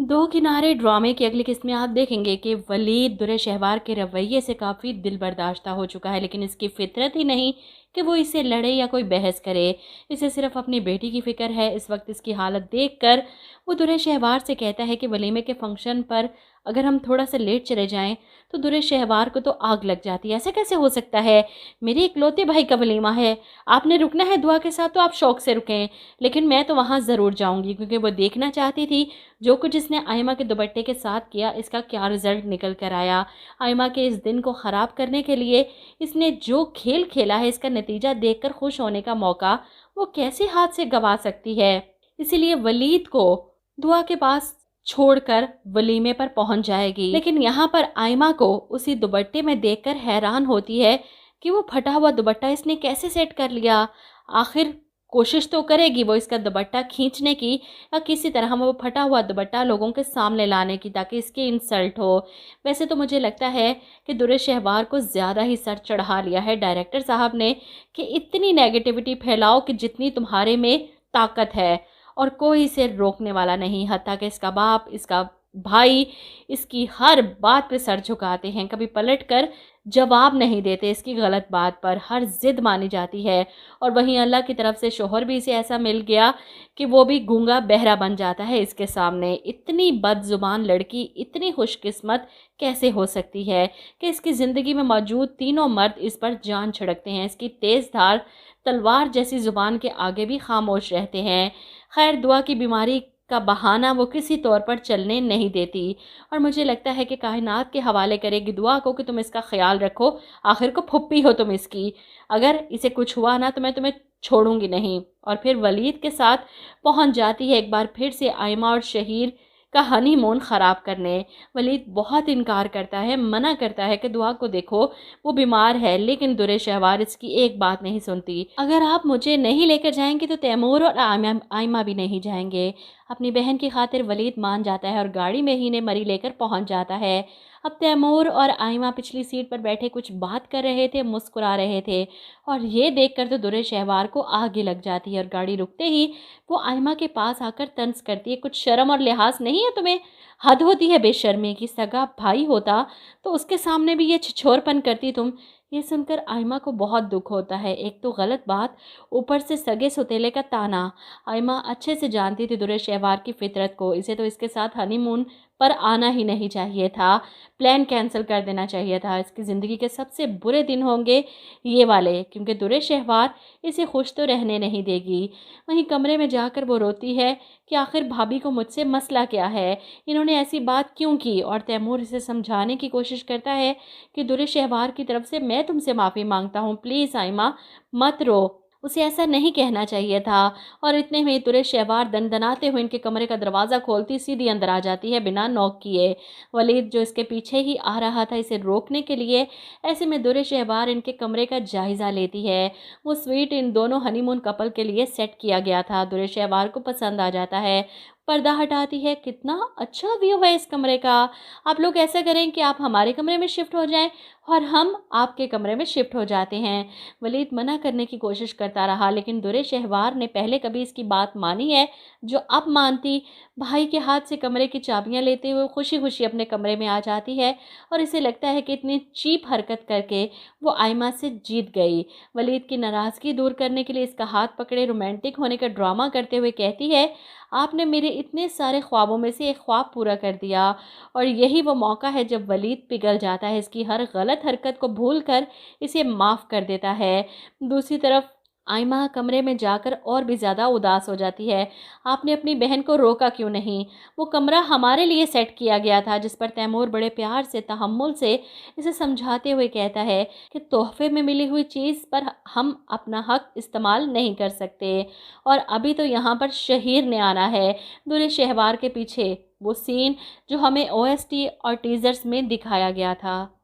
दो किनारे ड्रामे की अगली किस्त में आप देखेंगे कि वलीद दुर्र शहवार के रवैये से काफ़ी दिल बर्दाश्ता हो चुका है, लेकिन इसकी फितरत ही नहीं कि वो इससे लड़े या कोई बहस करे। इसे सिर्फ अपनी बेटी की फ़िक्र है। इस वक्त इसकी हालत देखकर वो दुर्र शहवार से कहता है कि वलीमे के फंक्शन पर अगर हम थोड़ा सा लेट चले जाएं तो दुर्र शहवार को तो आग लग जाती है। ऐसा कैसे हो सकता है? मेरे इकलौते भाई का वलीमा है, आपने रुकना है दुआ के साथ तो आप शौक़ से रुकें, लेकिन मैं तो वहाँ ज़रूर जाऊँगी क्योंकि वो देखना चाहती थी जो कुछ इसने आयमा के दुपट्टे के साथ किया इसका क्या रिज़ल्ट निकल कर आया। आयमा के इस दिन को ख़राब करने के लिए इसने जो खेल खेला है, इसका नतीजा देखकर खुश होने का मौका वो कैसे हाथ से गंवा सकती है। इसीलिए वलीद को दुआ के पास छोड़कर वलीमे पर पहुंच जाएगी, लेकिन यहाँ पर आयमा को उसी दुपट्टे में देखकर हैरान होती है कि वो फटा हुआ दुपट्टा इसने कैसे सेट कर लिया। आखिर कोशिश तो करेगी वो इसका दुपट्टा खींचने की या किसी तरह वो फटा हुआ दुपट्टा लोगों के सामने लाने की ताकि इसकी इंसल्ट हो। वैसे तो मुझे लगता है कि दुर्र शहवार को ज़्यादा ही सर चढ़ा लिया है डायरेक्टर साहब ने कि इतनी नेगेटिविटी फैलाओ कि जितनी तुम्हारे में ताकत है और कोई इसे रोकने वाला नहीं। हत्ता कि इसका बाप, इसका भाई इसकी हर बात पे सर झुकाते हैं, कभी पलट कर जवाब नहीं देते इसकी गलत बात पर, हर जिद मानी जाती है। और वहीं अल्लाह की तरफ से शोहर भी इसे ऐसा मिल गया कि वो भी गूंगा बहरा बन जाता है इसके सामने। इतनी बदजुबान लड़की इतनी खुशकिस्मत कैसे हो सकती है कि इसकी ज़िंदगी में मौजूद तीनों मर्द इस पर जान छिड़कते हैं, इसकी तेज़ धार तलवार जैसी ज़ुबान के आगे भी खामोश रहते हैं। खैर, दुआ की बीमारी का बहाना वो किसी तौर पर चलने नहीं देती और मुझे लगता है कि कायनात के हवाले करेगी दुआ को कि तुम इसका ख्याल रखो, आखिर को फुप्पी हो तुम इसकी, अगर इसे कुछ हुआ ना तो मैं तुम्हें छोड़ूंगी नहीं। और फिर वलीद के साथ पहुंच जाती है एक बार फिर से आयमा और शहीर का हनीमून ख़राब करने। वलीद बहुत इनकार करता है, मना करता है कि दुआ को देखो वो बीमार है, लेकिन दुर्र शहवार इसकी एक बात नहीं सुनती। अगर आप मुझे नहीं लेकर जाएंगे तो तैमूर और आयमा भी नहीं जाएंगे। अपनी बहन की खातिर वलीद मान जाता है और गाड़ी में ही ने मरी लेकर पहुंच जाता है। अब तैमूर और आयमा पिछली सीट पर बैठे कुछ बात कर रहे थे, मुस्कुरा रहे थे और ये देखकर तो दुर्र शहवार को आग ही लग जाती है और गाड़ी रुकते ही वो आयमा के पास आकर तंज करती है, कुछ शर्म और लिहाज नहीं है तुम्हें? हद होती है बेशर्मी की, सगा भाई होता तो उसके सामने भी ये छिछोरपन करती तुम। ये सुनकर आयमा को बहुत दुख होता है। एक तो गलत बात, ऊपर से सगे सौतेले का ताना। आयमा अच्छे से जानती थी दुर्र शहवार की फितरत को, इसे तो इसके साथ हनीमून पर आना ही नहीं चाहिए था, प्लान कैंसिल कर देना चाहिए था। इसकी ज़िंदगी के सबसे बुरे दिन होंगे ये वाले, क्योंकि दुर्र शहवार इसे खुश तो रहने नहीं देगी। वहीं कमरे में जाकर वो रोती है कि आखिर भाभी को मुझसे मसला क्या है, इन्होंने ऐसी बात क्यों की। और तैमूर इसे समझाने की कोशिश करता है कि दुर्र शहवार की तरफ से मैं तुमसे माफ़ी मांगता हूँ, प्लीज़ आयमा मत रो, उसे ऐसा नहीं कहना चाहिए था। और इतने में दुर्र शहवार दनदनाते हुए इनके कमरे का दरवाज़ा खोलती सीधी अंदर आ जाती है बिना नॉक किए। वलीद जो इसके पीछे ही आ रहा था इसे रोकने के लिए, ऐसे में दुर्र शहवार इनके कमरे का जायज़ा लेती है। वो स्वीट इन दोनों हनीमून कपल के लिए सेट किया गया था, दुर्र शहवार को पसंद आ जाता है। पर्दा हटाती है, कितना अच्छा व्यू है इस कमरे का, आप लोग ऐसा करें कि आप हमारे कमरे में शिफ्ट हो जाएं और हम आपके कमरे में शिफ्ट हो जाते हैं। वलीद मना करने की कोशिश करता रहा, लेकिन दुर्र शहवार ने पहले कभी इसकी बात मानी है जो अब मानती। भाई के हाथ से कमरे की चाबियां लेते हुए खुशी खुशी अपने कमरे में आ जाती है और इसे लगता है कि इतनी चीप हरकत करके वो आयमा से जीत गई। वलीद की नाराज़गी दूर करने के लिए इसका हाथ पकड़े रोमांटिक होने का ड्रामा करते हुए कहती है, आपने मेरे इतने सारे ख्वाबों में से एक ख्वाब पूरा कर दिया। और यही वो मौका है जब वलीद पिघल जाता है, इसकी हर गलत हरकत को भूलकर इसे माफ़ कर देता है। दूसरी तरफ आयमा कमरे में जाकर और भी ज़्यादा उदास हो जाती है। आपने अपनी बहन को रोका क्यों नहीं? वो कमरा हमारे लिए सेट किया गया था। जिस पर तैमूर बड़े प्यार से तहम्मुल से इसे समझाते हुए कहता है कि तोहफे में मिली हुई चीज़ पर हम अपना हक इस्तेमाल नहीं कर सकते। और अभी तो यहाँ पर शहीर ने आना है, दुर्र शहवार के पीछे वो सीन जो हमें OST और टीज़र्स में दिखाया गया था।